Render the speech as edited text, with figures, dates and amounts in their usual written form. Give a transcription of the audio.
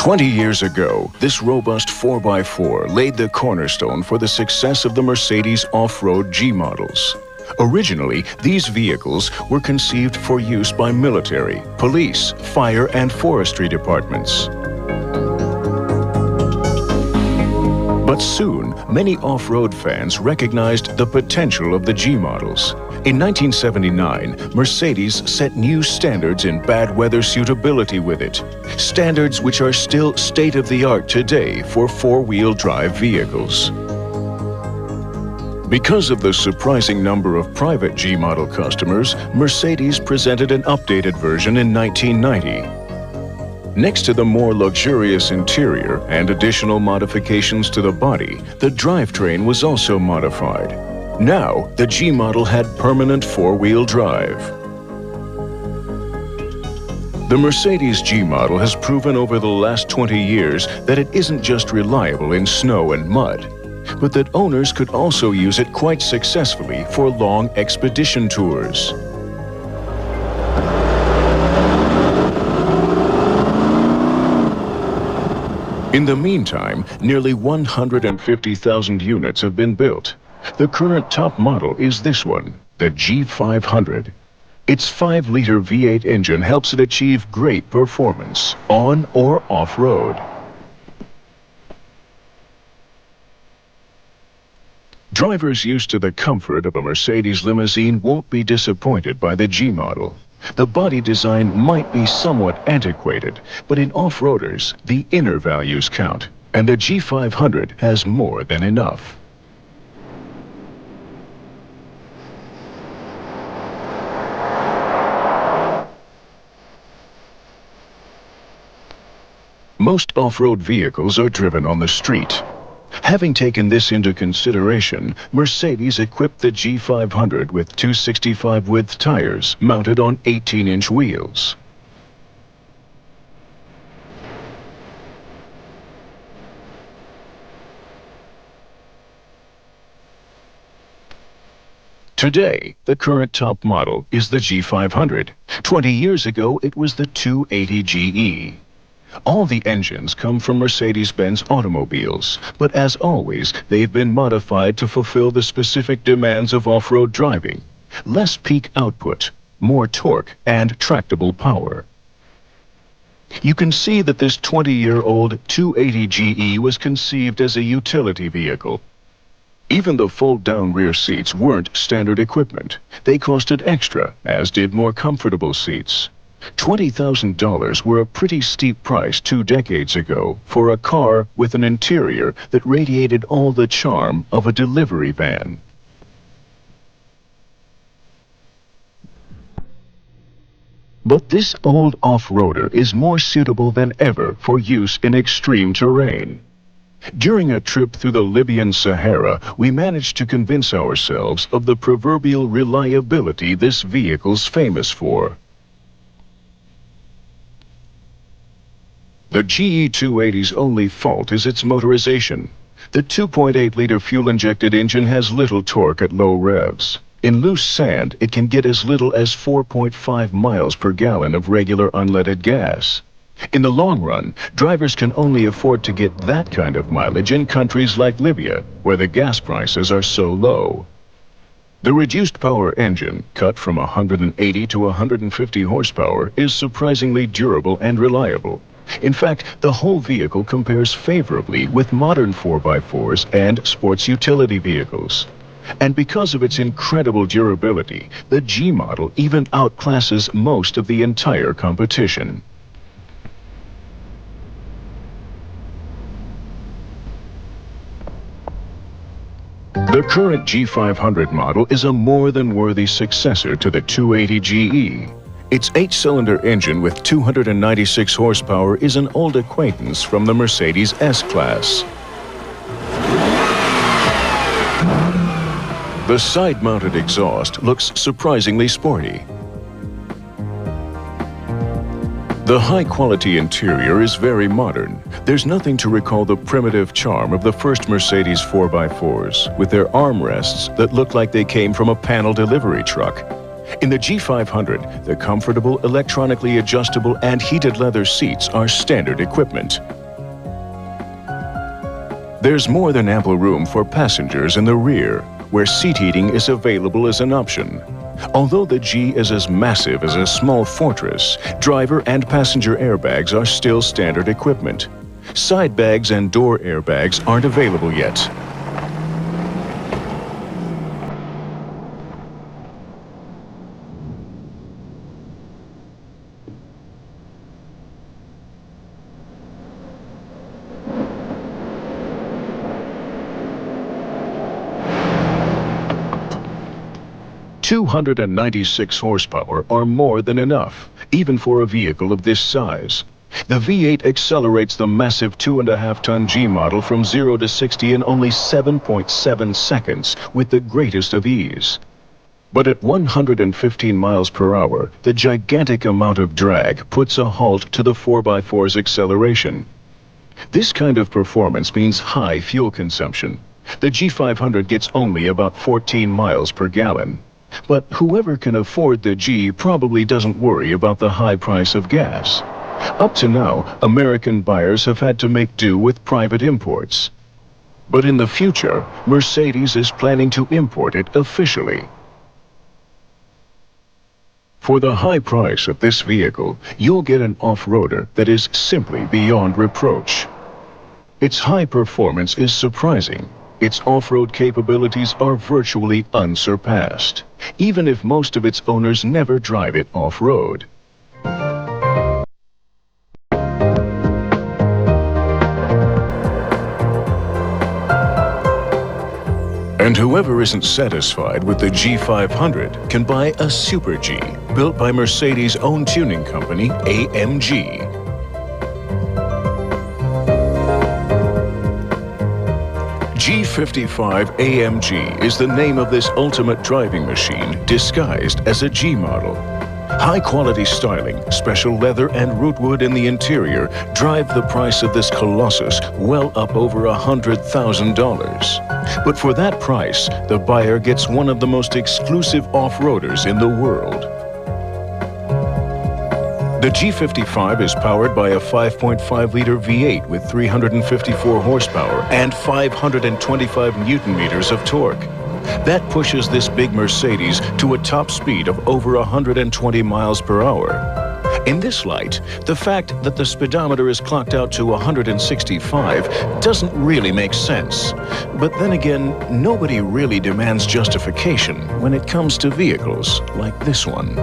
20 years ago, this robust 4x4 laid the cornerstone for the success of the Mercedes off-road G models. Originally, these vehicles were conceived for use by military, police, fire, and forestry departments. But soon, many off-road fans recognized the potential of the G models. In 1979, Mercedes set new standards in bad weather suitability with it, standards which are still state-of-the-art today for four-wheel drive vehicles. Because of the surprising number of private G model customers, Mercedes presented an updated version in 1990. Next to the more luxurious interior and additional modifications to the body, the drivetrain was also modified. Now, the G model had permanent four-wheel drive. The Mercedes G model has proven over the last 20 years that it isn't just reliable in snow and mud, but that owners could also use it quite successfully for long expedition tours. In the meantime, nearly 150,000 units have been built. The current top model is this one, the G500. Its 5-liter V8 engine helps it achieve great performance, on or off-road. Drivers used to the comfort of a Mercedes limousine won't be disappointed by the G model. The body design might be somewhat antiquated, but in off-roaders, the inner values count, and the G500 has more than enough. Most off-road vehicles are driven on the street. Having taken this into consideration, Mercedes equipped the G500 with 265 width tires mounted on 18-inch wheels. Today, the current top model is the G500. 20 years ago, it was the 280 GE. All the engines come from Mercedes-Benz automobiles, but as always, they've been modified to fulfill the specific demands of off-road driving. Less peak output, more torque, and tractable power. You can see that this 20-year-old 280 GE was conceived as a utility vehicle. Even the fold-down rear seats weren't standard equipment. They costed extra, as did more comfortable seats. $20,000 were a pretty steep price 2 decades ago for a car with an interior that radiated all the charm of a delivery van. But this old off-roader is more suitable than ever for use in extreme terrain. During a trip through the Libyan Sahara, we managed to convince ourselves of the proverbial reliability this vehicle's famous for. The GE 280's only fault is its motorization. The 2.8-liter fuel-injected engine has little torque at low revs. In loose sand, it can get as little as 4.5 miles per gallon of regular unleaded gas. In the long run, drivers can only afford to get that kind of mileage in countries like Libya, where the gas prices are so low. The reduced power engine, cut from 180 to 150 horsepower, is surprisingly durable and reliable. In fact, the whole vehicle compares favorably with modern 4x4s and sports utility vehicles. And because of its incredible durability, the G model even outclasses most of the entire competition. The current G500 model is a more than worthy successor to the 280 GE. Its 8-cylinder engine with 296 horsepower is an old acquaintance from the Mercedes S-Class. The side-mounted exhaust looks surprisingly sporty. The high-quality interior is very modern. There's nothing to recall the primitive charm of the first Mercedes 4x4s, with their armrests that look like they came from a panel delivery truck. In the G500, the comfortable, electronically adjustable and heated leather seats are standard equipment. There's more than ample room for passengers in the rear, where seat heating is available as an option. Although the G is as massive as a small fortress, driver and passenger airbags are still standard equipment. Side bags and door airbags aren't available yet. "296 horsepower are more than enough, even for a vehicle of this size. The V8 accelerates the massive 2.5-ton G model from 0 to 60 in only 7.7 seconds with the greatest of ease. But at 115 miles per hour, the gigantic amount of drag puts a halt to the 4x4's acceleration. This kind of performance means high fuel consumption. The G500 gets only about 14 miles per gallon. But whoever can afford the G probably doesn't worry about the high price of gas. Up to now, American buyers have had to make do with private imports. But in the future, Mercedes is planning to import it officially. For the high price of this vehicle, you'll get an off-roader that is simply beyond reproach. Its high performance is surprising. Its off-road capabilities are virtually unsurpassed, even if most of its owners never drive it off-road. And whoever isn't satisfied with the G500 can buy a Super G, built by Mercedes' own tuning company, AMG. G55 AMG is the name of this ultimate driving machine disguised as a G model. High-quality styling, special leather and rootwood in the interior drive the price of this colossus well up over $100,000. But for that price, the buyer gets one of the most exclusive off-roaders in the world. The G55 is powered by a 5.5-liter V8 with 354 horsepower and 525 Newton-meters of torque. That pushes this big Mercedes to a top speed of over 120 miles per hour. In this light, the fact that the speedometer is clocked out to 165 doesn't really make sense. But then again, nobody really demands justification when it comes to vehicles like this one.